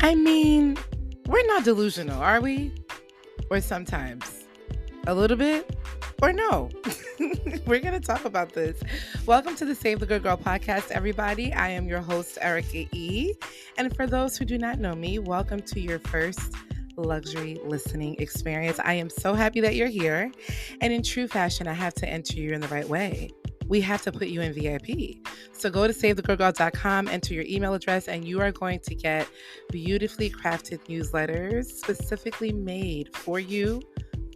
I mean, we're not delusional, are we? Or sometimes a little bit, or no? We're going to talk about this. Welcome to the Save the Good Girl podcast, everybody. I am your host, Erica E. And for those who do not know me, welcome to your first luxury listening experience. I am so happy that you're here. And in true fashion, I have to enter you in the right way. We have to put you in VIP. So go to savethegoodgirl.com, enter your email address, and you are going to get beautifully crafted newsletters specifically made for you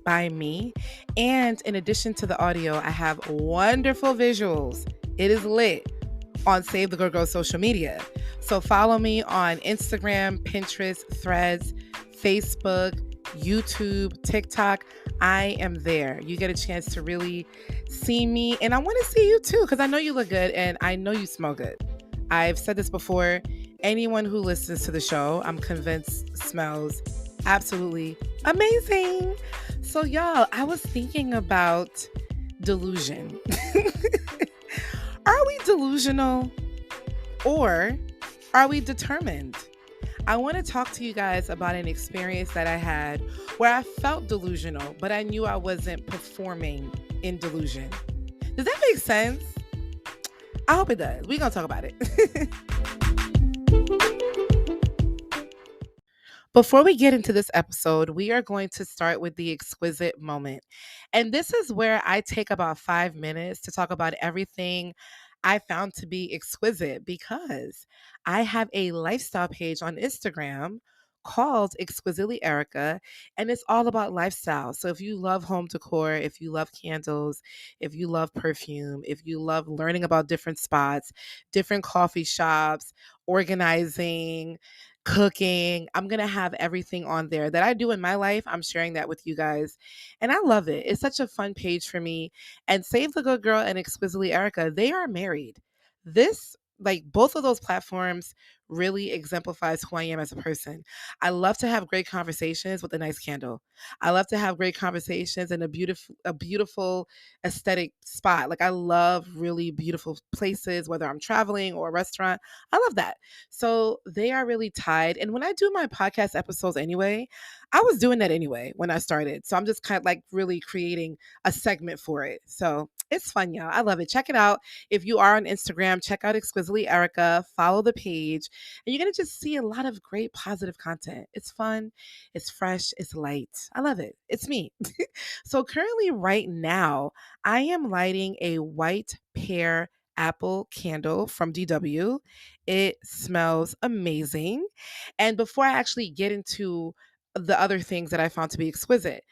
by me. And in addition to the audio, I have wonderful visuals. It is lit on Save the Good Girl social media. So follow me on Instagram, Pinterest, Threads, Facebook, YouTube, TikTok. I am there. You get a chance to really see me. And I want to see you too, because I know you look good and I know you smell good. I've said this before. Anyone who listens to the show, I'm convinced smells absolutely amazing. So, y'all, I was thinking about delusion. Are we delusional or are we determined? I want to talk to you guys about an experience that I had where I felt delusional, but I knew I wasn't performing in delusion. Does that make sense? I hope it does. We're going to talk about it. Before we get into this episode, we are going to start with the exquisite moment. And this is where I take about 5 minutes to talk about everything I found to be exquisite because I have a lifestyle page on Instagram called Exquisitely Erica, and it's all about lifestyle. So if you love home decor, if you love candles, if you love perfume, if you love learning about different spots, different coffee shops, organizing, cooking, I'm going to have everything on there that I do in my life. I'm sharing that with you guys. And I love it. It's such a fun page for me. And Save the Good Girl and Exquisitely Erica, they are married. This, like both of those platforms, really exemplifies who I am as a person. I love to have great conversations with a nice candle. I love to have great conversations in a beautiful aesthetic spot. Like I love really beautiful places, whether I'm traveling or a restaurant. I love that. So they are really tied. And when I do my podcast episodes anyway, I was doing that anyway when I started. So I'm just kind of like really creating a segment for it. So it's fun, y'all. I love it. Check it out. If you are on Instagram, check out Exquisitely Erica, follow the page, and you're going to just see a lot of great positive content. It's fun, it's fresh, it's light. I love it. It's me. So currently, right now, I am lighting a white pear apple candle from DW. It smells amazing. And before I actually get into the other things that I found to be exquisite,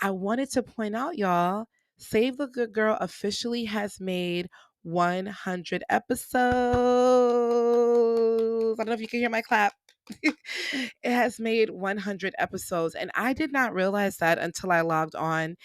I wanted to point out, y'all, Save the Good Girl officially has made 100 episodes. I don't know if you can hear my clap. It has made 100 episodes. And I did not realize that until I logged on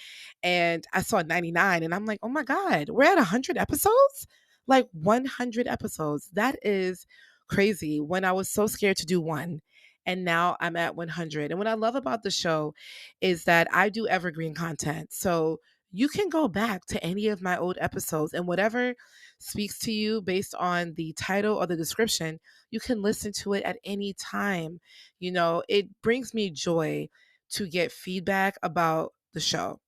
and I saw 99. And I'm like, oh my God, we're at 100 episodes? Like 100 episodes. That is crazy when I was so scared to do one. And now I'm at 100. And what I love about the show is that I do evergreen content. So you can go back to any of my old episodes and whatever speaks to you based on the title or the description, you can listen to it at any time. You know, it brings me joy to get feedback about the show.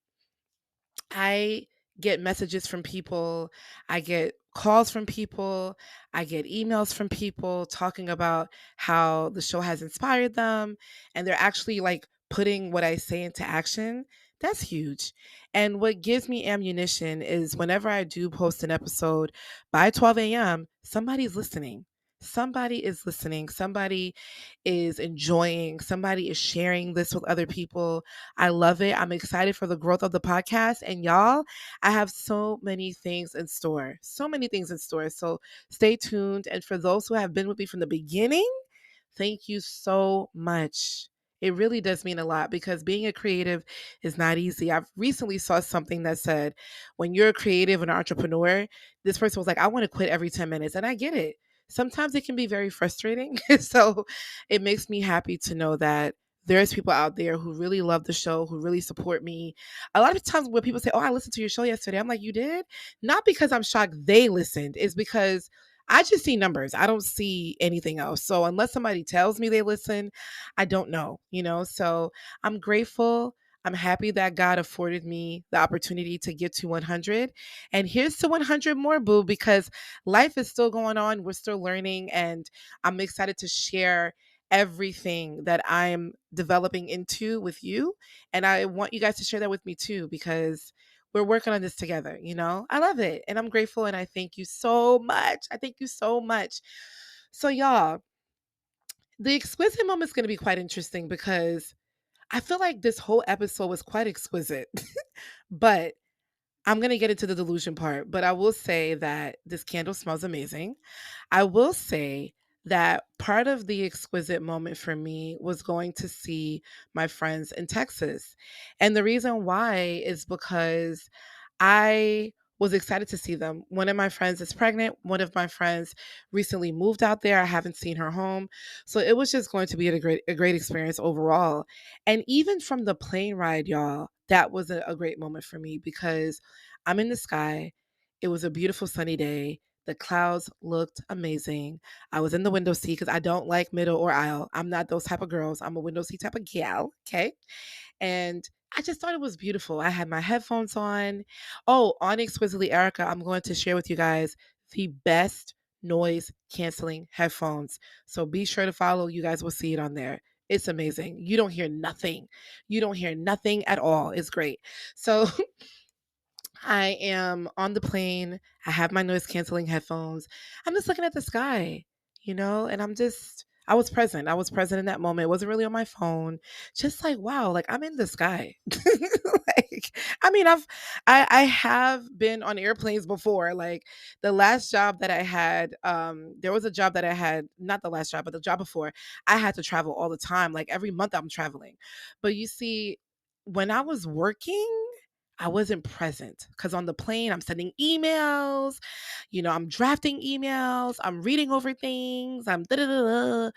I get messages from people, I get calls from people, I get emails from people talking about how the show has inspired them and they're actually like putting what I say into action. That's huge. And what gives me ammunition is whenever I do post an episode by 12 a.m., somebody's listening. Somebody is listening. Somebody is enjoying. Somebody is sharing this with other people. I love it. I'm excited for the growth of the podcast. And y'all, I have so many things in store. So many things in store. So stay tuned. And for those who have been with me from the beginning, thank you so much. It really does mean a lot because being a creative is not easy. I've recently saw something that said, when you're a creative and entrepreneur, this person was like, I want to quit every 10 minutes. And I get it. Sometimes it can be very frustrating. So it makes me happy to know that there's people out there who really love the show, who really support me. A lot of times when people say, oh, I listened to your show yesterday, I'm like, you did? Not because I'm shocked they listened. It's because I just see numbers. I don't see anything else. So unless somebody tells me they listen, I don't know, you know? So I'm grateful. I'm happy that God afforded me the opportunity to get to 100. And here's to 100 more, boo, because life is still going on. We're still learning. And I'm excited to share everything that I'm developing into with you. And I want you guys to share that with me too, because we're working on this together, you know? I love it. And I'm grateful and I thank you so much. I thank you so much. So, y'all, the exquisite moment is going to be quite interesting because I feel like this whole episode was quite exquisite. But I'm going to get into the delusion part. But I will say that this candle smells amazing. I will say that part of the exquisite moment for me was going to see my friends in Texas. And the reason why is because I was excited to see them. One of my friends is pregnant. One of my friends recently moved out there. I haven't seen her home. So it was just going to be a great experience overall. And even from the plane ride, y'all, that was a great moment for me because I'm in the sky. It was a beautiful sunny day. The clouds looked amazing. I was in the window seat because I don't like middle or aisle. I'm not those type of girls. I'm a window seat type of gal. Okay. And I just thought it was beautiful. I had my headphones on. Oh, on Exquisitely Erica, I'm going to share with you guys the best noise canceling headphones. So be sure to follow. You guys will see it on there. It's amazing. You don't hear nothing. You don't hear nothing at all. It's great. So I am on the plane. I have my noise canceling headphones. I'm just looking at the sky, you know, and I was present. I was present in that moment. It wasn't really on my phone. Just like, wow, like I'm in the sky. Like, I mean, I have been on airplanes before. Like the last job that I had, there was a job that I had, not the last job, but the job before, I had to travel all the time. Like every month I'm traveling. But you see, when I was working, I wasn't present because on the plane, I'm sending emails, you know, I'm drafting emails, I'm reading over things, I'm da da da da.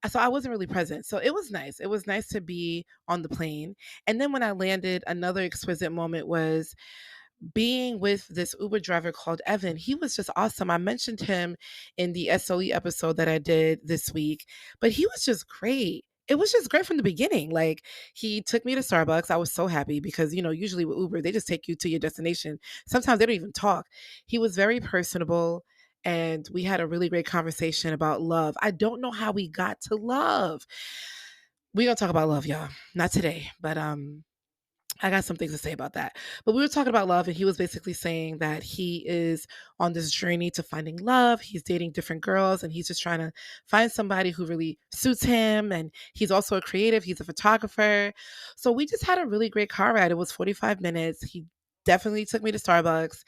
So I wasn't really present. So it was nice. It was nice to be on the plane. And then when I landed, another exquisite moment was being with this Uber driver called Evan. He was just awesome. I mentioned him in the SOE episode that I did this week, but he was just great. It was just great from the beginning. Like he took me to Starbucks. I was so happy because, you know, usually with Uber, they just take you to your destination. Sometimes they don't even talk. He was very personable and we had a really great conversation about love. I don't know how we got to love. We're going to talk about love, y'all. Not today, but I got some things to say about that. But we were talking about love, and he was basically saying that he is on this journey to finding love. He's dating different girls, and he's just trying to find somebody who really suits him. And he's also a creative, he's a photographer. So we just had a really great car ride. It was 45 minutes. He definitely took me to Starbucks.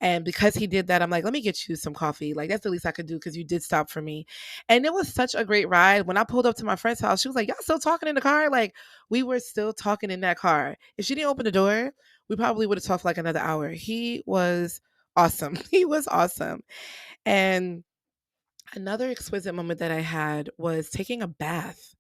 And because he did that, I'm like, let me get you some coffee. Like, that's the least I could do because you did stop for me. And it was such a great ride. When I pulled up to my friend's house, she was like, y'all still talking in the car? Like, we were still talking in that car. If she didn't open the door, we probably would have talked for like another hour. He was awesome. He was awesome. And another exquisite moment that I had was taking a bath.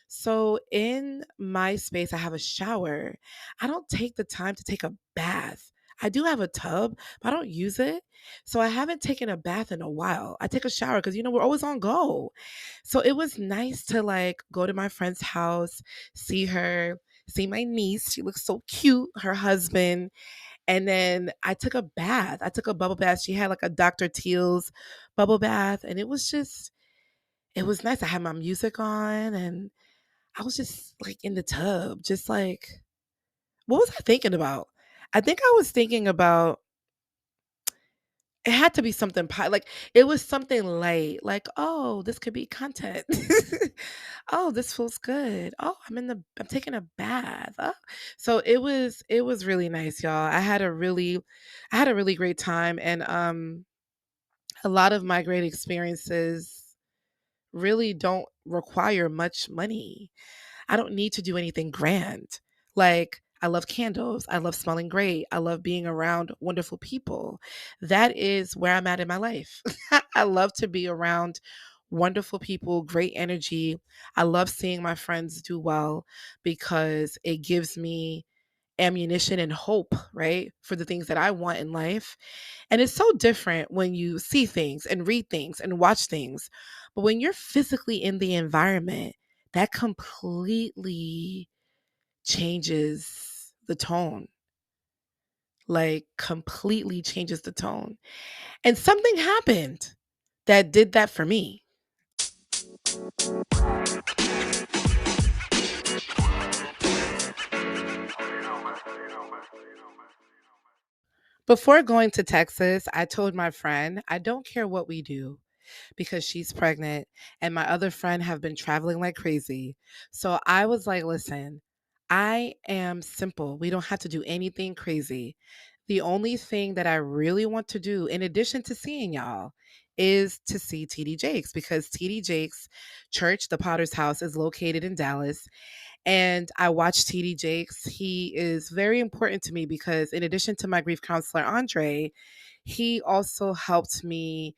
So in my space, I have a shower. I don't take the time to take a bath. I do have a tub, but I don't use it. So I haven't taken a bath in a while. I take a shower because, you know, we're always on go. So it was nice to like go to my friend's house, see her, see my niece. She looks so cute, her husband. And then I took a bath. I took a bubble bath. She had like a Dr. Teal's bubble bath. And it was just, it was nice. I had my music on and I was just like in the tub, just like, what was I thinking about? I think I was thinking about it had to be something like it was something light, like, oh, this could be content. Oh, this feels good. Oh, I'm taking a bath. Oh. So it was really nice, y'all. I had a really great time and a lot of my great experiences really don't require much money. I don't need to do anything grand. Like, I love candles. I love smelling great. I love being around wonderful people. That is where I'm at in my life. I love to be around wonderful people, great energy. I love seeing my friends do well because it gives me ammunition and hope, right? For the things that I want in life. And it's so different when you see things and read things and watch things. But when you're physically in the environment, that completely changes the tone, like completely changes the tone. And something happened that did that for me. Before going to Texas, I told my friend, I don't care what we do because she's pregnant and my other friend have been traveling like crazy. So I was like, listen, I am simple. We don't have to do anything crazy. The only thing that I really want to do, in addition to seeing y'all, is to see TD Jakes because TD Jakes Church, the Potter's House, is located in Dallas. And I watch TD Jakes. He is very important to me because, in addition to my grief counselor, Andre, he also helped me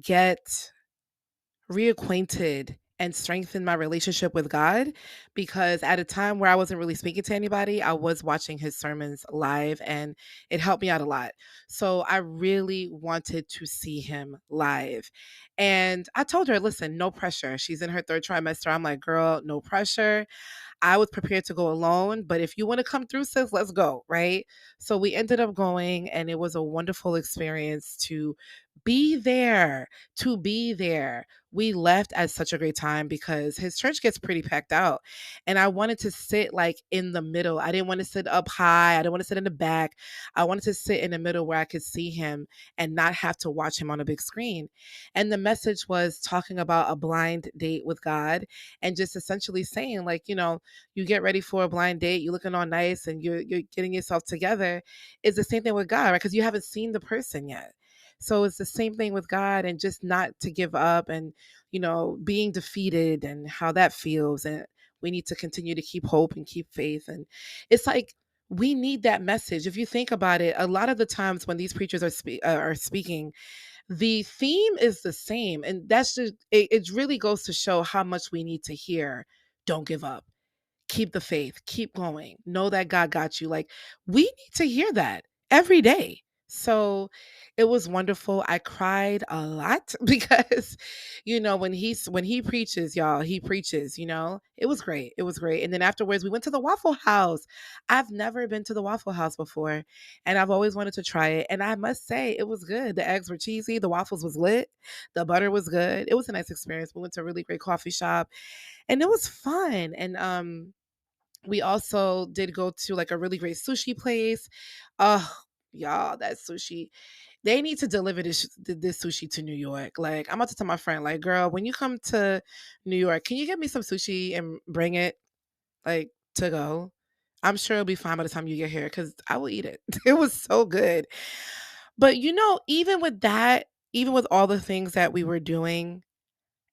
get reacquainted and strengthen my relationship with God because at a time where I wasn't really speaking to anybody, I was watching his sermons live and it helped me out a lot. So I really wanted to see him live. And I told her, listen, no pressure. She's in her third trimester. I'm like, girl, no pressure. I was prepared to go alone, but if you want to come through, sis, let's go, right? So we ended up going, and it was a wonderful experience to be there. To be there. We left at such a great time because his church gets pretty packed out. And I wanted to sit like in the middle. I didn't want to sit up high. I didn't want to sit in the back. I wanted to sit in the middle where I could see him and not have to watch him on a big screen. And the message was talking about a blind date with God and just essentially saying, like, you get ready for a blind date, you're looking all nice and you're getting yourself together. It's the same thing with God, right? Because you haven't seen the person yet. So it's the same thing with God and just not to give up and, being defeated and how that feels. And we need to continue to keep hope and keep faith. And it's like, we need that message. If you think about it, a lot of the times when these preachers are speaking, the theme is the same. And that's just, it really goes to show how much we need to hear. Don't give up, keep the faith, keep going, know that God got you. Like, we need to hear that every day. So it was wonderful. I cried a lot because, when he preaches, y'all, he preaches, it was great. It was great. And then afterwards, we went to the Waffle House. I've never been to the Waffle House before, and I've always wanted to try it. And I must say, it was good. The eggs were cheesy, the waffles was lit, the butter was good. It was a nice experience. We went to a really great coffee shop, and it was fun. And we also did go to like a really great sushi place. Oh, y'all, that sushi. They need to deliver this sushi to New York. Like, I'm about to tell my friend, like, girl, when you come to New York, can you get me some sushi and bring it like to go? I'm sure it'll be fine by the time you get here because I will eat it. It was so good. But even with that, even with all the things that we were doing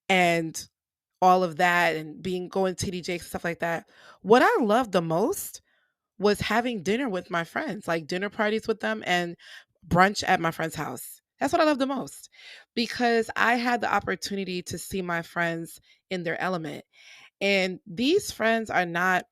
and all of that and being going to TD Jakes and stuff like that, what I loved the most was having dinner with my friends, like dinner parties with them and brunch at my friend's house. That's what I love the most because I had the opportunity to see my friends in their element. And these friends are not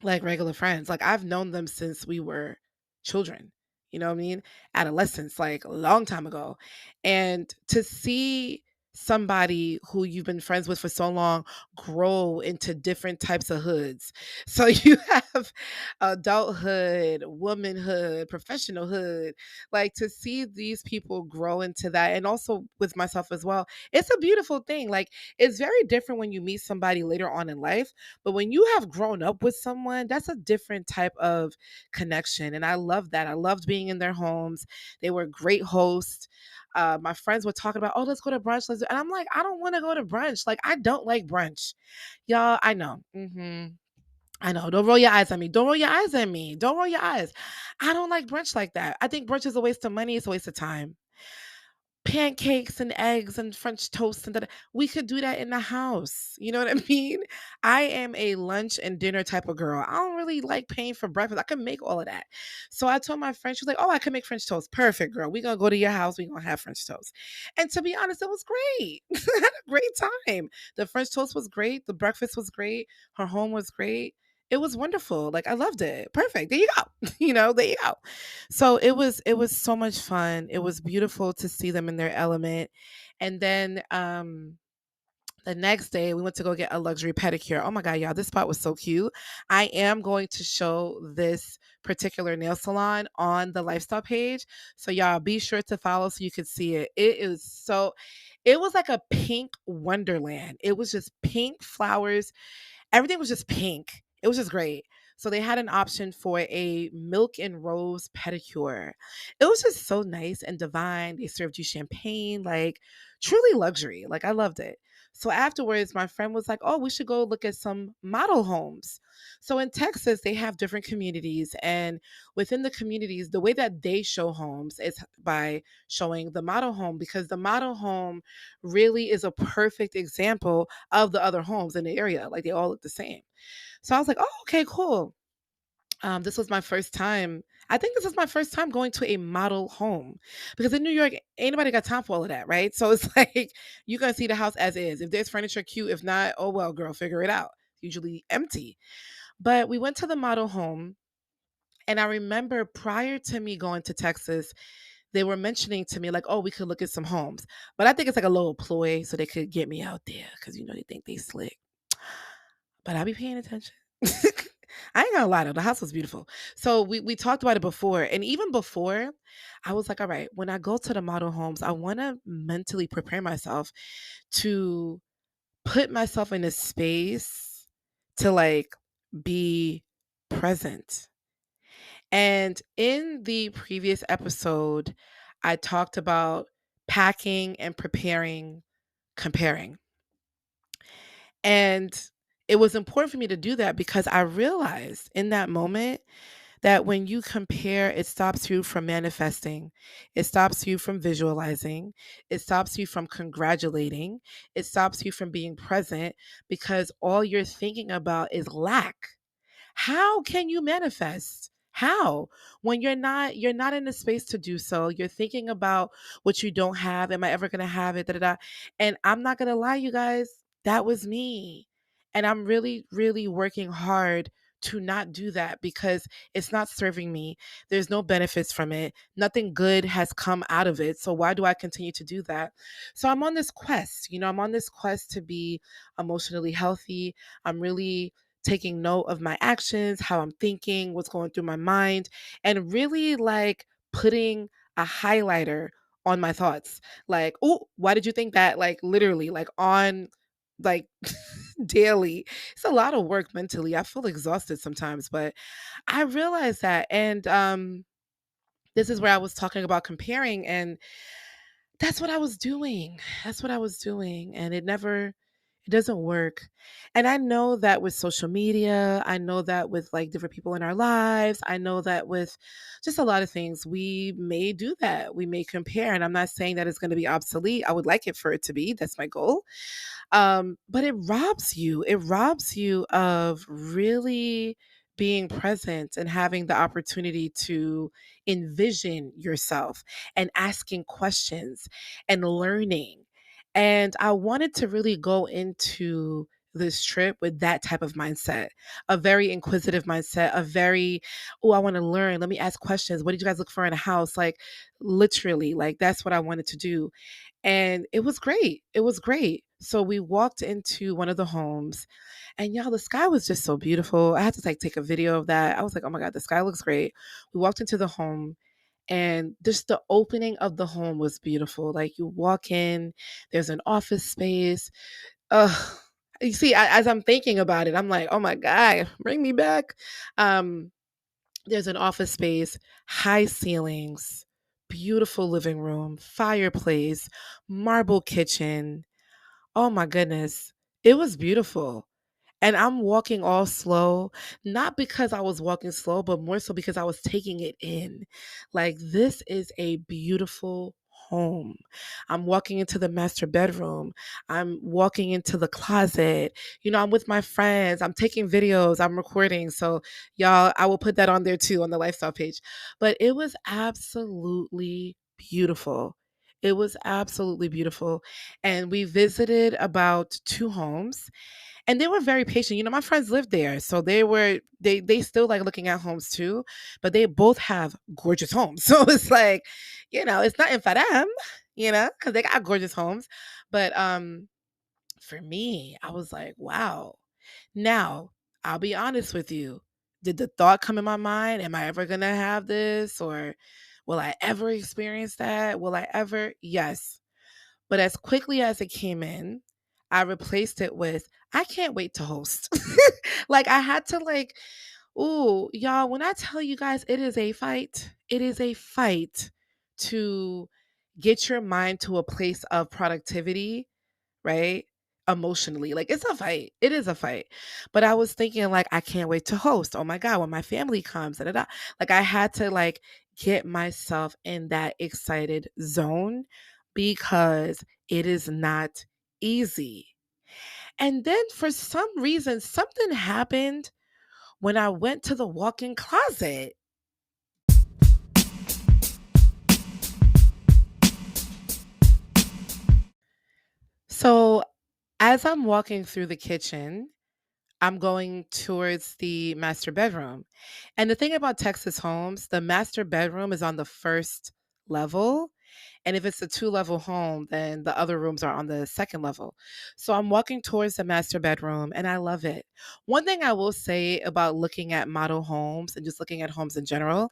like regular friends. Like, I've known them since we were children, you know what I mean? Adolescents, like a long time ago. And to see somebody who you've been friends with for so long grow into different types of hoods. So you have adulthood, womanhood, professional hood. Like, to see these people grow into that, and also with myself as well, it's a beautiful thing. Like, it's very different when you meet somebody later on in life, but when you have grown up with someone, that's a different type of connection. And I love that. I loved being in their homes. They were great hosts. My friends were talking about, oh, let's go to brunch. And I'm like, I don't want to go to brunch. Like, I don't like brunch. Y'all, I know. I know. Don't roll your eyes at me. Don't roll your eyes at me. Don't roll your eyes. I don't like brunch like that. I think brunch is a waste of money. It's a waste of time. Pancakes and eggs and French toast and that. We could do that in the house. You know what I mean? I am a lunch and dinner type of girl. I don't really like paying for breakfast. I can make all of that. So I told my friend, she was like, oh, I can make French toast. Perfect, girl. We're going to go to your house. We're going to have French toast. And to be honest, it was great. I had a great time. The French toast was great. The breakfast was great. Her home was great. It was wonderful. Like I loved it. Perfect. There you go. There you go. So it was so much fun. It was beautiful to see them in their element. And then the next day we went to go get a luxury pedicure. Oh my god, y'all, this spot was so cute. I am going to show this particular nail salon on the lifestyle page. So y'all be sure to follow so you can see it. It was like a pink wonderland. It was just pink flowers. Everything was just pink. It was just great. So they had an option for a milk and rose pedicure. It was just so nice and divine. They served you champagne, like truly luxury. Like I loved it. So afterwards, my friend was like, "Oh, we should go look at some model homes." So in Texas, they have different communities, and within the communities, the way that they show homes is by showing the model home, because the model home really is a perfect example of the other homes in the area. Like they all look the same. So I was like, oh, okay, cool. This was my first time. I think this is my first time going to a model home, because in New York, ain't nobody got time for all of that, right? So it's like you're gonna see the house as is. If there's furniture, cute. If not, oh well, girl, figure it out. Usually empty. But we went to the model home, and I remember prior to me going to Texas, they were mentioning to me like, "Oh, we could look at some homes." But I think it's like a little ploy so they could get me out there because they think they slick. But I be paying attention. I ain't gonna lie though, the house was beautiful. So we talked about it before, and even before, I was like, all right, when I go to the model homes, I want to mentally prepare myself to put myself in a space to like be present. And in the previous episode, I talked about packing and preparing, comparing. And it was important for me to do that because I realized in that moment that when you compare, it stops you from manifesting, it stops you from visualizing, it stops you from congratulating, it stops you from being present, because all you're thinking about is lack. How can you manifest? How? When you're not in a space to do so. You're thinking about what you don't have. Am I ever gonna have it? Da, da, da. And I'm not gonna lie, you guys, that was me. And I'm really, really working hard to not do that because it's not serving me. There's no benefits from it. Nothing good has come out of it. So why do I continue to do that? So I'm on this quest. I'm on this quest to be emotionally healthy. I'm really taking note of my actions, how I'm thinking, what's going through my mind, and really like putting a highlighter on my thoughts. Like, oh, why did you think that? Like, literally, like on like daily. It's a lot of work mentally. I feel exhausted sometimes, but I realized that. And this is where I was talking about comparing, and that's what I was doing. That's what I was doing. And it doesn't work. And I know that with social media, I know that with like different people in our lives, I know that with just a lot of things, we may do that. We may compare. And I'm not saying that it's going to be obsolete. I would like it for it to be. That's my goal. But it robs you. It robs you of really being present and having the opportunity to envision yourself and asking questions and learning. And I wanted to really go into this trip with that type of mindset, a very inquisitive mindset, a very, oh, I want to learn. Let me ask questions. What did you guys look for in a house? Like, literally, like, that's what I wanted to do. And it was great. It was great. So we walked into one of the homes, and y'all, the sky was just so beautiful. I had to like take a video of that. I was like, oh my God, the sky looks great. We walked into the home, and just the opening of the home was beautiful. Like you walk in, there's an office space. Ugh. You see, as I'm thinking about it, I'm like, oh my God, bring me back. Um, there's an office space, high ceilings, beautiful living room, fireplace, marble kitchen. Oh my goodness. It was beautiful. And I'm walking all slow, not because I was walking slow, but more so because I was taking it in. Like, this is a beautiful home. I'm walking into the master bedroom. I'm walking into the closet. I'm with my friends. I'm taking videos. I'm recording. So, y'all, I will put that on there too on the lifestyle page. But it was absolutely beautiful. It was absolutely beautiful. And we visited about 2 homes, and they were very patient. My friends lived there, so they still like looking at homes too, but they both have gorgeous homes. So it's like, it's nothing for them, because they got gorgeous homes. But for me, I was like, wow. Now, I'll be honest with you. Did the thought come in my mind, am I ever gonna have this? Or will I ever experience that? Will I ever? Yes. But as quickly as it came in, I replaced it with, I can't wait to host. Like I had to like, ooh, y'all, when I tell you guys it is a fight, it is a fight to get your mind to a place of productivity, right? Emotionally. Like it's a fight. It is a fight. But I was thinking like I can't wait to host. Oh my God, when my family comes. Da, da, da. Like I had to like get myself in that excited zone because it is not easy. And then for some reason, something happened when I went to the walk-in closet. So as I'm walking through the kitchen, I'm going towards the master bedroom. And the thing about Texas homes, the master bedroom is on the first level. And if it's a two-level home, then the other rooms are on the second level. So I'm walking towards the master bedroom and I love it. One thing I will say about looking at model homes and just looking at homes in general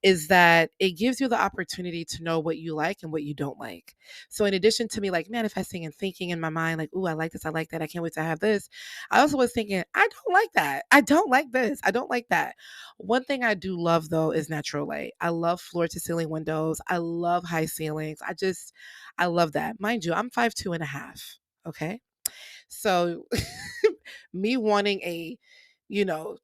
is that it gives you the opportunity to know what you like and what you don't like. So in addition to me like manifesting and thinking in my mind like, "Ooh, I like this, I like that. I can't wait to have this." I also was thinking, "I don't like that. I don't like this. I don't like that." One thing I do love though is natural light. I love floor to ceiling windows. I love high ceilings. I love that. Mind you, I'm 5'2" and a half. Okay? So me wanting a,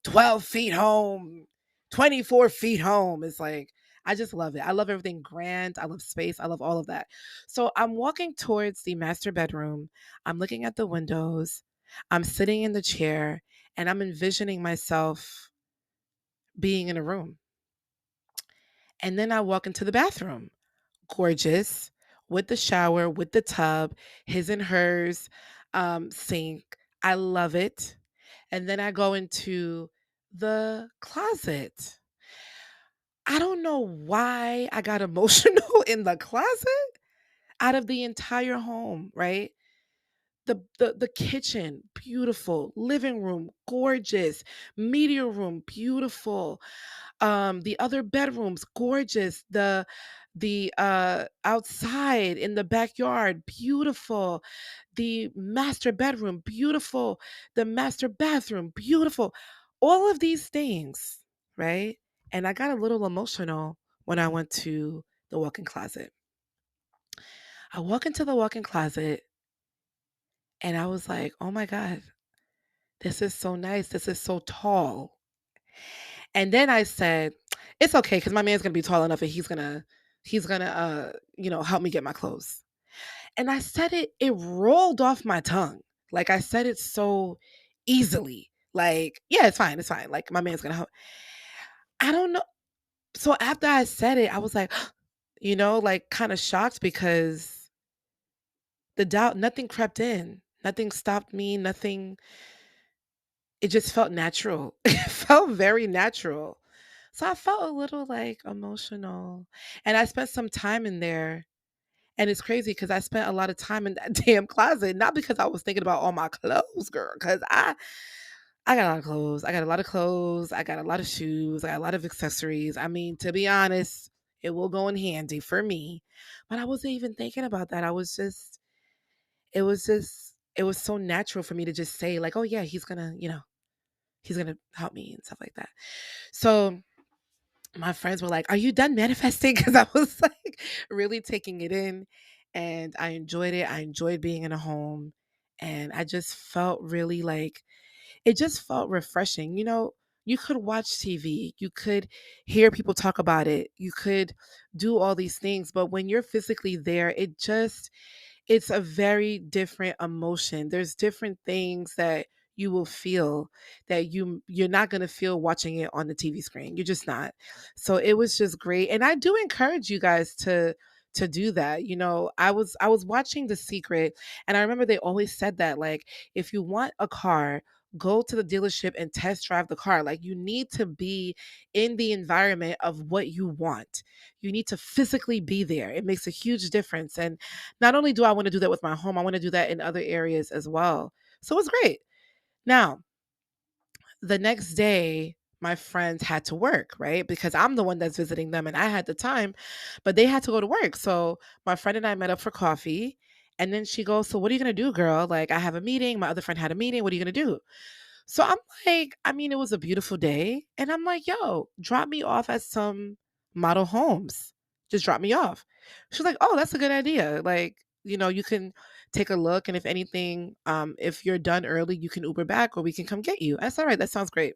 12 feet home, 24 feet home is like, I just love it. I love everything grand. I love space. I love all of that. So I'm walking towards the master bedroom. I'm looking at the windows. I'm sitting in the chair and I'm envisioning myself being in a room. And then I walk into the bathroom. Gorgeous, with the shower, with the tub, his and hers, sink. I love it. And then I go into the closet. I don't know why I got emotional in the closet out of the entire home, right? The kitchen, beautiful, living room, gorgeous, media room, beautiful. The other bedrooms, gorgeous. The outside in the backyard, beautiful. The master bedroom, beautiful. The master bathroom, beautiful. All of these things, right? And I got a little emotional when I went to the walk-in closet. I walk into the walk-in closet and I was like, "Oh my God, this is so nice. This is so tall." And then I said, "It's okay because my man's gonna be tall enough and he's gonna help me get my clothes." And I said it rolled off my tongue. Like I said it so easily. Like, yeah, it's fine, it's fine. Like my man's gonna help. I don't know. So after I said it, I was like, like kind of shocked because the doubt, nothing crept in. Nothing stopped me, nothing. It just felt natural. It felt very natural. So I felt a little like emotional. And I spent some time in there. And it's crazy because I spent a lot of time in that damn closet, not because I was thinking about all my clothes, girl. Because I got a lot of clothes. I got a lot of clothes. I got a lot of shoes. I got a lot of accessories. I mean, to be honest, it will go in handy for me. But I wasn't even thinking about that. It was so natural for me to just say, like, oh yeah, he's gonna help me and stuff like that. So my friends were like, "Are you done manifesting?" Because I was like really taking it in and I enjoyed it. I enjoyed being in a home and I just felt really like it just felt refreshing. You could watch TV, you could hear people talk about it, you could do all these things, but when you're physically there, it's a very different emotion. There's different things that you will feel that you're not going to feel watching it on the TV screen. You're just not. So it was just great. And I do encourage you guys to do that. I was watching The Secret, and I remember they always said that, like, if you want a car, go to the dealership and test drive the car. Like, you need to be in the environment of what you want. You need to physically be there. It makes a huge difference. And not only do I want to do that with my home, I want to do that in other areas as well. So it was great. Now, the next day, my friends had to work, right? Because I'm the one that's visiting them and I had the time, but they had to go to work. So my friend and I met up for coffee. And then she goes, "So what are you going to do, girl? Like, I have a meeting. My other friend had a meeting. What are you going to do?" So I'm like, I mean, it was a beautiful day. And I'm like, "Yo, drop me off at some model homes. Just drop me off." She's like, "Oh, that's a good idea. Like, you can take a look. And if anything, if you're done early, you can Uber back or we can come get you." I said, "All right, that sounds great."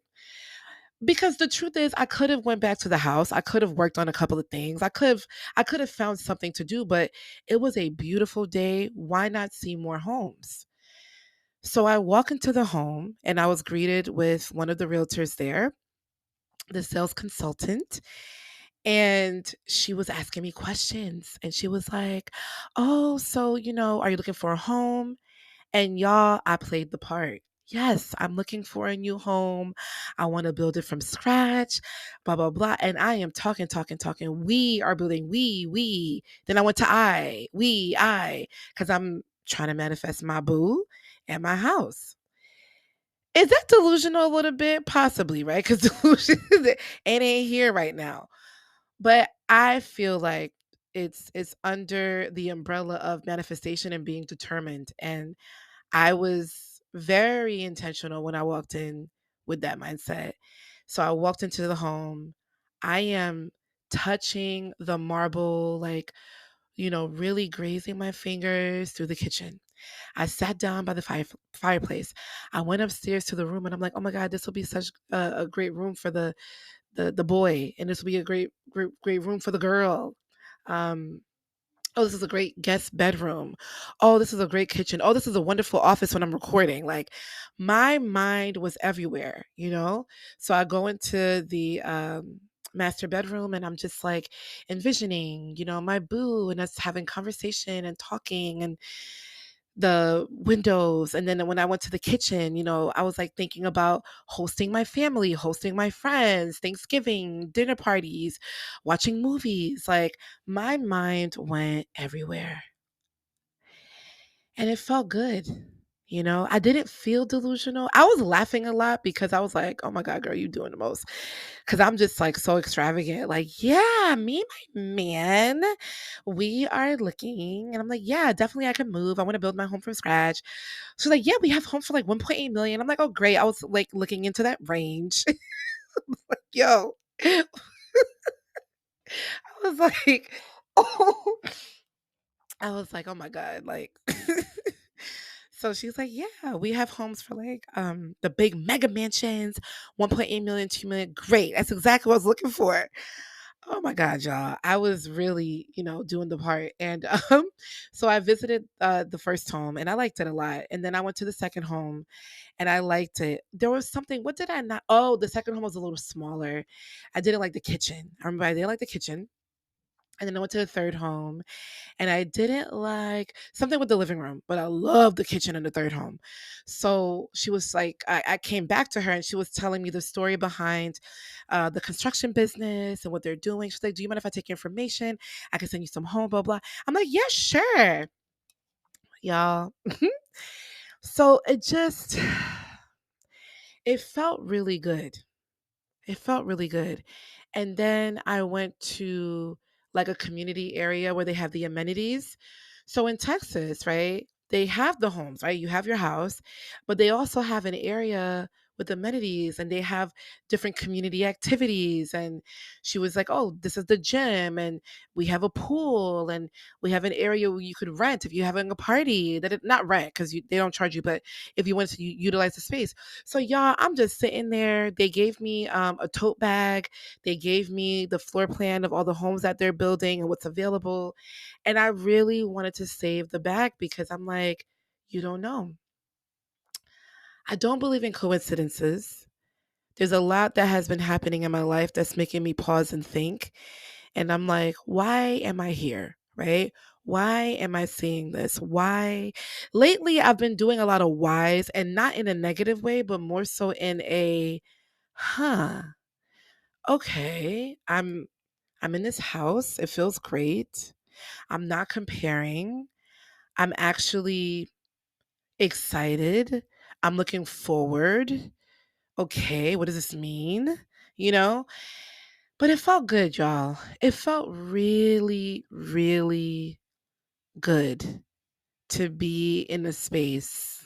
Because the truth is, I could have went back to the house. I could have worked on a couple of things. I could have found something to do, but it was a beautiful day. Why not see more homes? So I walk into the home and I was greeted with one of the realtors there, the sales consultant, and she was asking me questions. And she was like, "Oh, so, are you looking for a home?" And y'all, I played the part. Yes, I'm looking for a new home. I want to build it from scratch, blah, blah, blah. And I am talking, talking, talking. We are building, we. Then I went to I, because I'm trying to manifest my boo and my house. Is that delusional a little bit? Possibly, right? Because delusion, it ain't here right now. But I feel like it's under the umbrella of manifestation and being determined. And I was very intentional when I walked in with that mindset. So I walked into the home. I am touching the marble, like, really grazing my fingers through the kitchen. I sat down by the fireplace. I went upstairs to the room and I'm like, "Oh my God, this will be such a great room for the boy. And this will be a great, great, great room for the girl. Um, Oh, this is a great guest bedroom. Oh, this is a great kitchen. Oh, this is a wonderful office when I'm recording." Like, my mind was everywhere. So I go into the master bedroom and I'm just like envisioning, my boo and us having conversation and talking and the windows. And then when I went to the kitchen, I was like thinking about hosting my family, hosting my friends, Thanksgiving, dinner parties, watching movies. Like, my mind went everywhere and it felt good. I didn't feel delusional. I was laughing a lot because I was like, "Oh my God, girl, you doing the most." Because I'm just like so extravagant. Like, "Yeah, me and my man, we are looking." And I'm like, "Yeah, definitely I can move. I want to build my home from scratch." She's like, "Yeah, we have homes for like 1.8 million." I'm like, "Oh, great." I was like looking into that range. Yo, I was like, oh, I was like, "Oh my God." Like, so she's like, "Yeah, we have homes for like the big mega mansions, 1.8 million, 2 million. Great. That's exactly what I was looking for." Oh my God, y'all. I was really, doing the part. And so I visited the first home and I liked it a lot. And then I went to the second home and I liked it. There was something, what did I not? Oh, the second home was a little smaller. I didn't like the kitchen. I remember I didn't like the kitchen. And then I went to the third home and I didn't like something with the living room, but I loved the kitchen in the third home. So she was like, I came back to her and she was telling me the story behind the construction business and what they're doing. She's like, "Do you mind if I take your information? I can send you some home, blah, blah." I'm like, "Yeah, sure." Y'all. So it felt really good. It felt really good. And then I went to like a community area where they have the amenities. So in Texas, right, they have the homes, right? You have your house, but they also have an area with amenities and they have different community activities. And she was like, "Oh, this is the gym and we have a pool and we have an area where you could rent if you're having a party that not rent because they don't charge you, but if you want to utilize the space." So y'all, I'm just sitting there. They gave me a tote bag. They gave me the floor plan of all the homes that they're building and what's available. And I really wanted to save the bag because I'm like, you don't know. I don't believe in coincidences. There's a lot that has been happening in my life that's making me pause and think. And I'm like, why am I here? right? Why am I seeing this? Why? Lately, I've been doing a lot of whys, and not in a negative way, but more so in a, huh, okay, I'm in this house. It feels great. I'm not comparing. I'm actually excited. I'm looking forward. Okay, what does this mean? You know? But it felt good, y'all. It felt really, really good to be in a space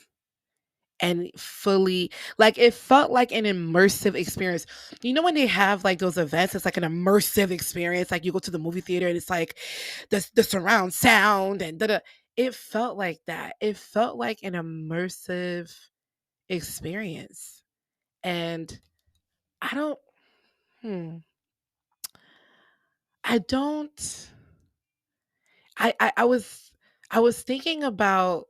and fully, like, it felt like an immersive experience. You know when they have like those events, it's like an immersive experience. Like you go to the movie theater and it's like the surround sound and da. It felt like that. It felt like an immersive experience. And I don't hmm, I don't I was thinking about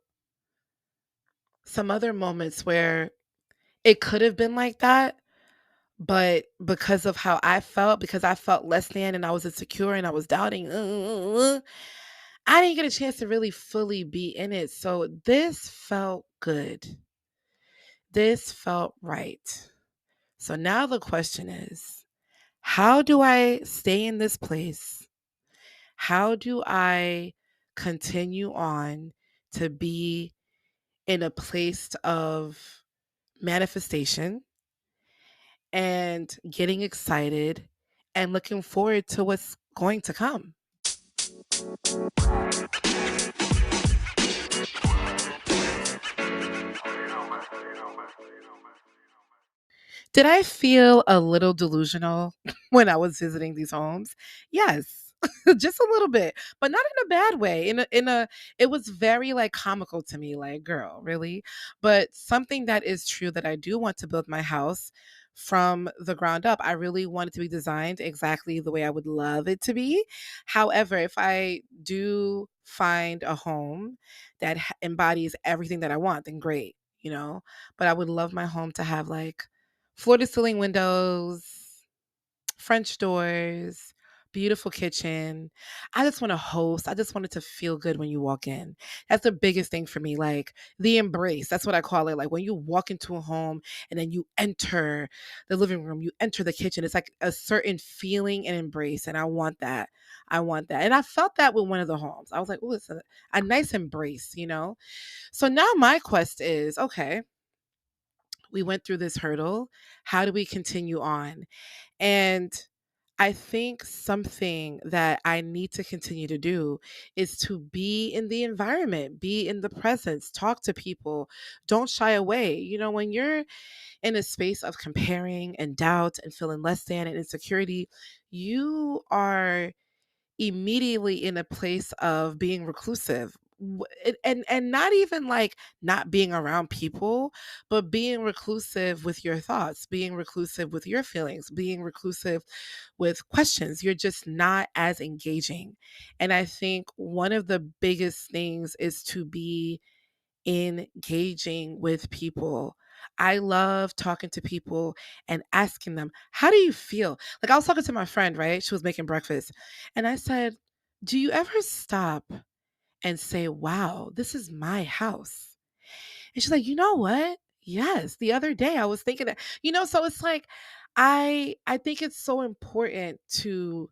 some other moments where it could have been like that, but because of how I felt, because I felt less than and I was insecure and I was doubting, I didn't get a chance to really fully be in it. So this felt good. This felt right. So now the question is, how do I stay in this place? How do I continue on to be in a place of manifestation and getting excited and looking forward to what's going to come? Did I feel a little delusional when I was visiting these homes? Yes. Just a little bit, but not in a bad way. In a it was very like comical to me, like, girl, really? But something that is true, that I do want to build my house from the ground up. I really want it to be designed exactly the way I would love it to be. However, if I do find a home that embodies everything that I want, then great, you know? But I would love my home to have like floor to ceiling windows, French doors, beautiful kitchen. I just want to host. I just want it to feel good when you walk in. That's the biggest thing for me. Like the embrace. That's what I call it. Like when you walk into a home and then you enter the living room, you enter the kitchen. It's like a certain feeling and embrace. And I want that. I want that. And I felt that with one of the homes. I was like, oh, it's a nice embrace, you know? So now my quest is, okay, we went through this hurdle. How do we continue on? And I think something that I need to continue to do is to be in the environment, be in the presence, talk to people, don't shy away. You know, when you're in a space of comparing and doubt and feeling less than and insecurity, you are immediately in a place of being reclusive. And not even like not being around people, but being reclusive with your thoughts, being reclusive with your feelings, being reclusive with questions. You're just not as engaging. And I think one of the biggest things is to be engaging with people. I love talking to people and asking them, how do you feel? Like I was talking to my friend, right? She was making breakfast. And I said, do you ever stop and say, wow, this is my house? And she's like, you know what? Yes. The other day I was thinking that, so it's like I think it's so important to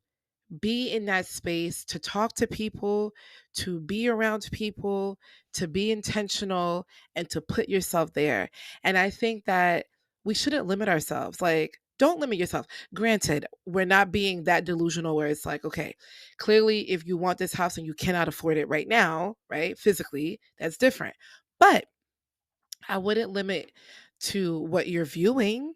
be in that space, to talk to people, to be around people, to be intentional, and to put yourself there. And I think that we shouldn't limit ourselves. Like, don't limit yourself. Granted, we're not being that delusional where it's like, okay, clearly, if you want this house and you cannot afford it right now, right, physically, that's different. But I wouldn't limit to what you're viewing.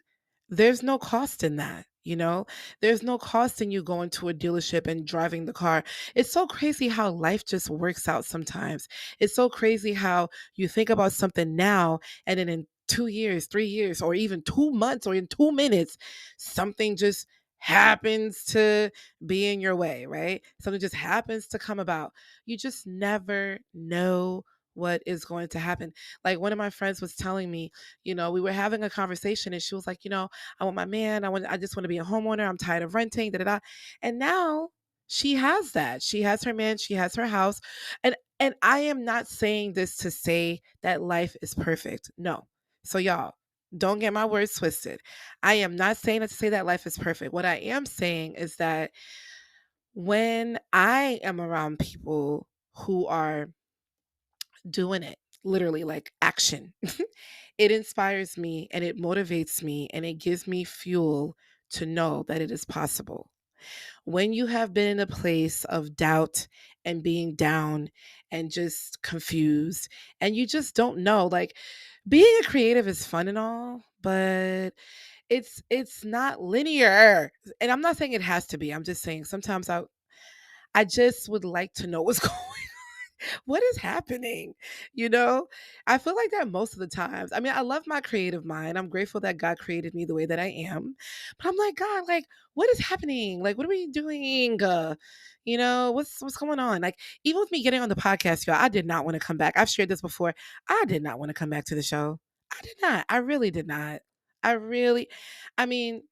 There's no cost in that, you know? There's no cost in you going to a dealership and driving the car. It's so crazy how life just works out sometimes. It's so crazy how you think about something now and then in 2 years, 3 years, or even 2 months or in 2 minutes, something just happens to be in your way, right? Something just happens to come about. You just never know what is going to happen. Like one of my friends was telling me, we were having a conversation and she was like, I want my man. I just want to be a homeowner. I'm tired of renting. Da, da, da. And now She has that. She has her man, she has her house. And I am not saying this to say that life is perfect. No. So y'all, don't get my words twisted. I am not saying it to say that life is perfect. What I am saying is that when I am around people who are doing it, literally like action, it inspires me and it motivates me and it gives me fuel to know that it is possible. When you have been in a place of doubt and being down and just confused and you just don't know, like, being a creative is fun and all, but it's not linear. And I'm not saying it has to be. I'm just saying sometimes I just would like to know what's going, what is happening, you know? I feel like that most of the times. I mean, I love my creative mind. I'm grateful that God created me the way that I am. But I'm like, God, like, what is happening? Like, what are we doing? What's going on? Like, even with me getting on the podcast, y'all, I did not want to come back. I've shared this before. I did not want to come back to the show. I did not. I really did not. I really, I mean,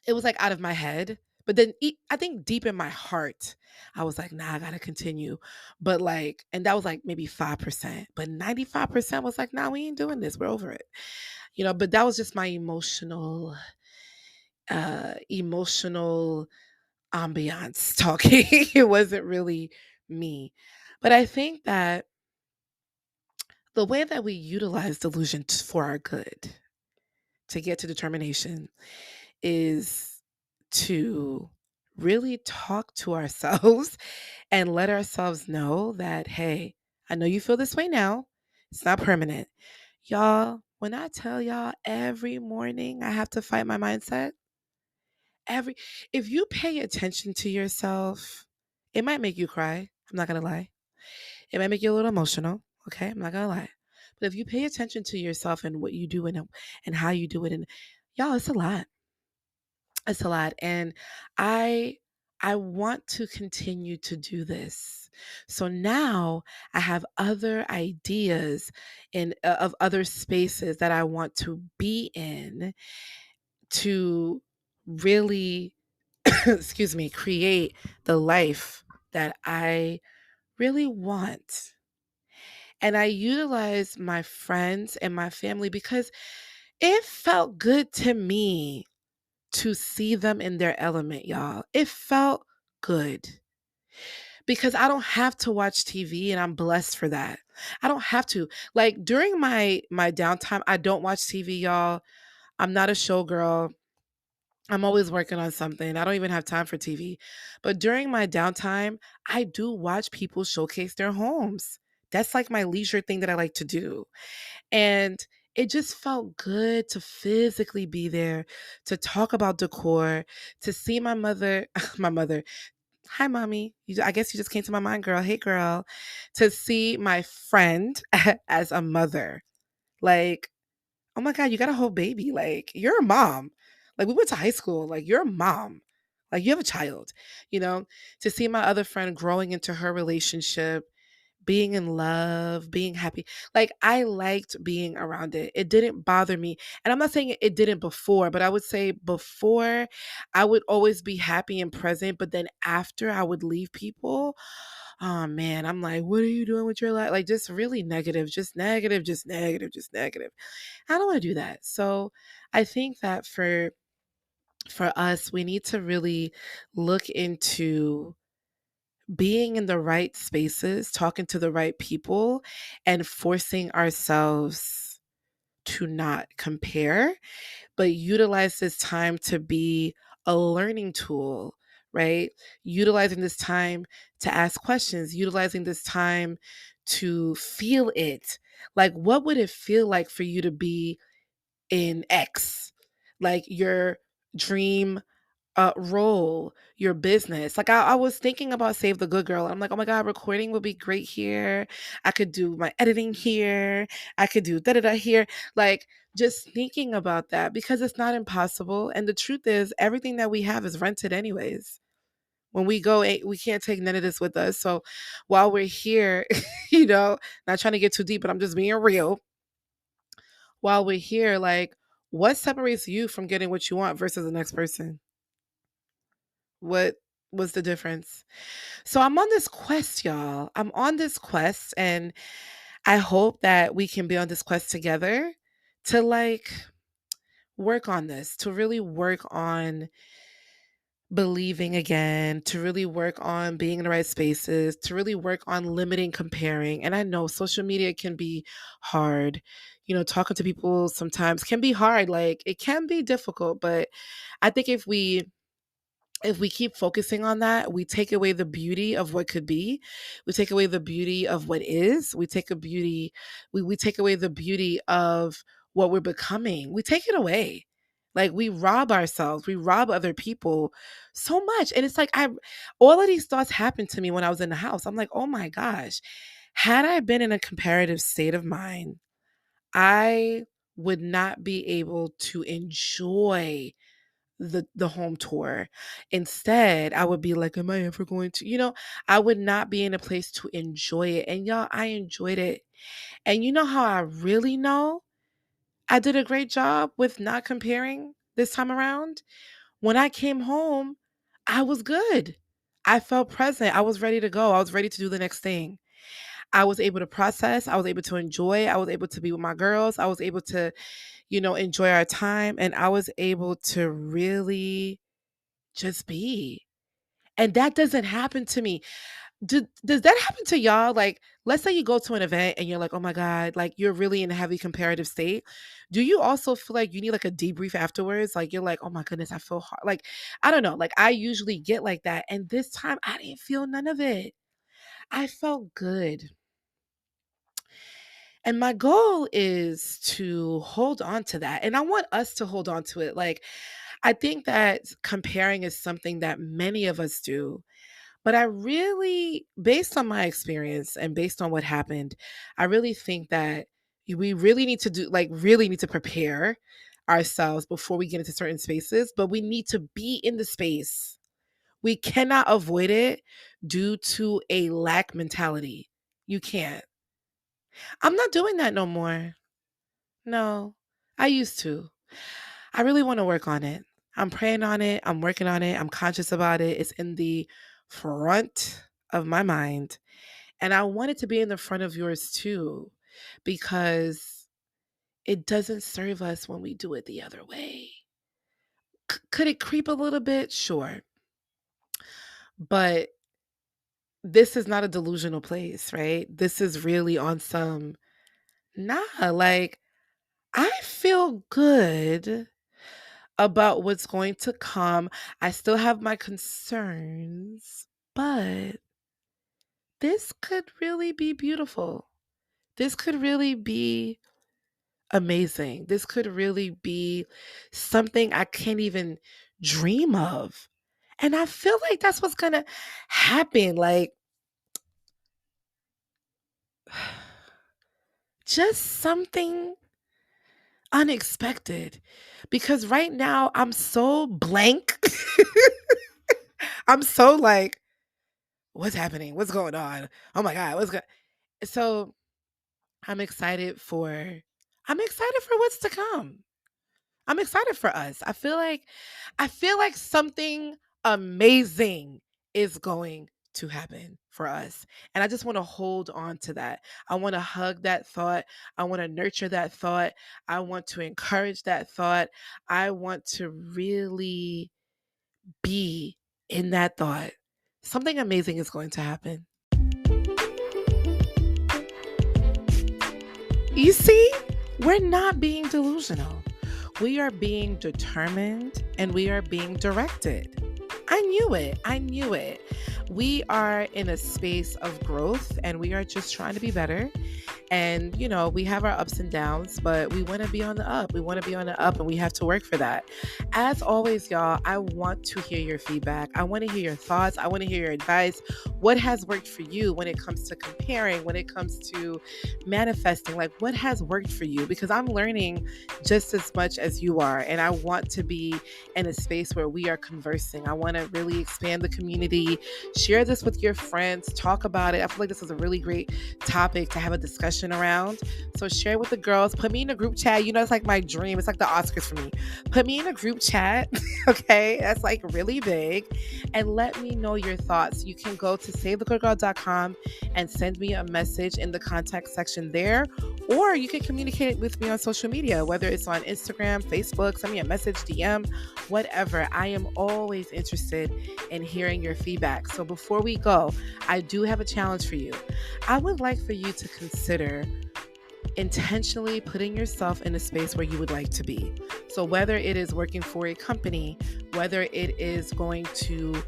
it was like out of my head. But then I think deep in my heart, I was like, nah, I gotta continue. But like, and that was like maybe 5%. But 95% was like, nah, we ain't doing this. We're over it. But that was just my emotional ambiance talking. It wasn't really me. But I think that the way that we utilize delusion for our good, to get to determination, is to really talk to ourselves and let ourselves know that, hey, I know you feel this way now. It's not permanent. Y'all, when I tell y'all every morning I have to fight my mindset, every if you pay attention to yourself, it might make you cry. I'm not gonna lie. It might make you a little emotional. Okay, I'm not gonna lie. But if you pay attention to yourself and what you do and how you do it, and y'all, it's a lot. It's a lot. And I I want to continue to do this. So now I have other ideas of other spaces that I want to be in to really excuse me, create the life that I really want. And I utilize my friends and my family because it felt good to me to see them in their element, y'all. It felt good because I don't have to watch TV and I'm blessed for that. I don't have to. Like during my downtime, I don't watch TV, y'all. I'm not a showgirl. I'm always working on something. I don't even have time for TV. But during my downtime, I do watch people showcase their homes. That's like my leisure thing that I like to do. And it just felt good to physically be there, to talk about decor, to see my mother, my mother. Hi, mommy. I guess you just came to my mind, girl. Hey, girl. To see my friend as a mother. Like, oh my God, you got a whole baby. Like, you're a mom. Like, we went to high school. Like, you're a mom. Like, you have a child, you know? To see my other friend growing into her relationship, being in love, being happy. Like I liked being around it. It didn't bother me. And I'm not saying it didn't before, but I would say before I would always be happy and present, but then after I would leave people, oh man, I'm like, what are you doing with your life? Like just really negative, just negative, just negative, just negative. I don't want to do that. So I think that for us, we need to really look into being in the right spaces, talking to the right people, and forcing ourselves to not compare, but utilize this time to be a learning tool, right? Utilizing this time to ask questions, utilizing this time to feel it. Like, what would it feel like for you to be in X? Like your dream role, your business. Like I was thinking about Save the Good Girl. I'm like, oh my God, recording would be great here. I could do my editing here. I could do da da da here. Like just thinking about that because it's not impossible. And the truth is, everything that we have is rented anyways. When we go, we can't take none of this with us. So while we're here, not trying to get too deep, but I'm just being real. While we're here, like, what separates you from getting what you want versus the next person? What? was the difference. So I'm on this quest, y'all. I'm on this quest, and I hope that we can be on this quest together to like work on this, to really work on believing again, to really work on being in the right spaces, to really work on limiting comparing. And I know social media can be hard. Talking to people sometimes can be hard. Like it can be difficult, but I think if we keep focusing on that, we take away the beauty of what could be. We take away the beauty of what is. We take away the beauty of what we're becoming. We take it away. Like we rob ourselves, we rob other people so much. And it's like all of these thoughts happened to me when I was in the house. I'm like, oh my gosh, had I been in a comparative state of mind, I would not be able to enjoy the home tour. Instead, I would be like, am I ever going to, I would not be in a place to enjoy it. And y'all, I enjoyed it. And you know how I really know I did a great job with not comparing this time around? When I came home, I was good. I felt present. I was ready to go. I was ready to do the next thing. I was able to process. I was able to enjoy. I was able to be with my girls. I was able to, enjoy our time. And I was able to really just be. And that doesn't happen to me. Does that happen to y'all? Like, let's say you go to an event and you're like, oh my God, like you're really in a heavy comparative state. Do you also feel like you need like a debrief afterwards? Like, you're like, oh my goodness, I feel hard. Like, I don't know. Like, I usually get like that. And this time I didn't feel none of it. I felt good. And my goal is to hold on to that. And I want us to hold on to it. Like, I think that comparing is something that many of us do. But I really, based on my experience and based on what happened, I really think that we really need to really need to prepare ourselves before we get into certain spaces, but we need to be in the space. We cannot avoid it due to a lack mentality. You can't. I'm not doing that no more. No, I used to. I really want to work on it. I'm praying on it. I'm working on it. I'm conscious about it. It's in the front of my mind. And I want it to be in the front of yours too, because it doesn't serve us when we do it the other way. Could it creep a little bit? Sure. But this is not a delusional place, right? This is really on some, nah, like I feel good about what's going to come. I still have my concerns, but this could really be beautiful. This could really be amazing. This could really be something I can't even dream of. And I feel like that's what's going to happen. Like, just something unexpected. Because right now I'm so blank. I'm so like, what's happening? What's going on? Oh my God, what's going So I'm excited for I'm excited for what's to come. I'm excited for us. I feel like something amazing is going to happen for us. And I just want to hold on to that. I want to hug that thought. I want to nurture that thought. I want to encourage that thought. I want to really be in that thought. Something amazing is going to happen. You see, we're not being delusional. We are being determined and we are being directed. I knew it. I knew it. We are in a space of growth and we are just trying to be better. And, we have our ups and downs, but we want to be on the up. We want to be on the up and we have to work for that. As always, y'all, I want to hear your feedback. I want to hear your thoughts. I want to hear your advice. What has worked for you when it comes to comparing, when it comes to manifesting? Like, what has worked for you? Because I'm learning just as much as you are. And I want to be in a space where we are conversing. I want to really expand the community. Share this with your friends. Talk about it. I feel like this is a really great topic to have a discussion conversation around. So share it with the girls. Put me in a group chat. You know, it's like my dream. It's like the Oscars for me. Put me in a group chat. Okay. That's like really big. And let me know your thoughts. You can go to savethegoodgirl.com and send me a message in the contact section there. Or you can communicate with me on social media, whether it's on Instagram, Facebook, send me a message, DM, whatever. I am always interested in hearing your feedback. So before we go, I do have a challenge for you. I would like for you to consider intentionally putting yourself in a space where you would like to be. So whether it is working for a company, whether it is going to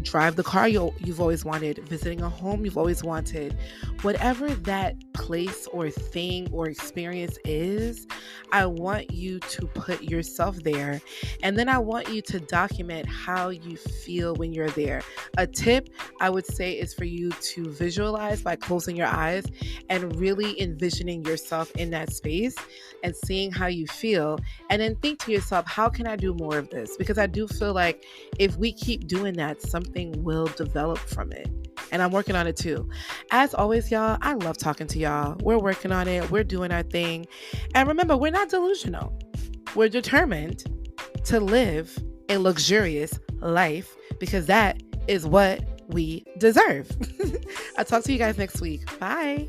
drive the car you've always wanted, visiting a home you've always wanted, whatever that place or thing or experience is, I want you to put yourself there. And then I want you to document how you feel when you're there. A tip I would say is for you to visualize by closing your eyes and really envisioning yourself in that space and seeing how you feel. And then think to yourself, how can I do more of this? Because I do feel like if we keep doing that, something will develop from it. And I'm working on it too. As always, y'all, I love talking to y'all. We're working on it. We're doing our thing. And remember, we're not delusional. We're determined to live a luxurious life because that is what we deserve. I'll talk to you guys next week. Bye.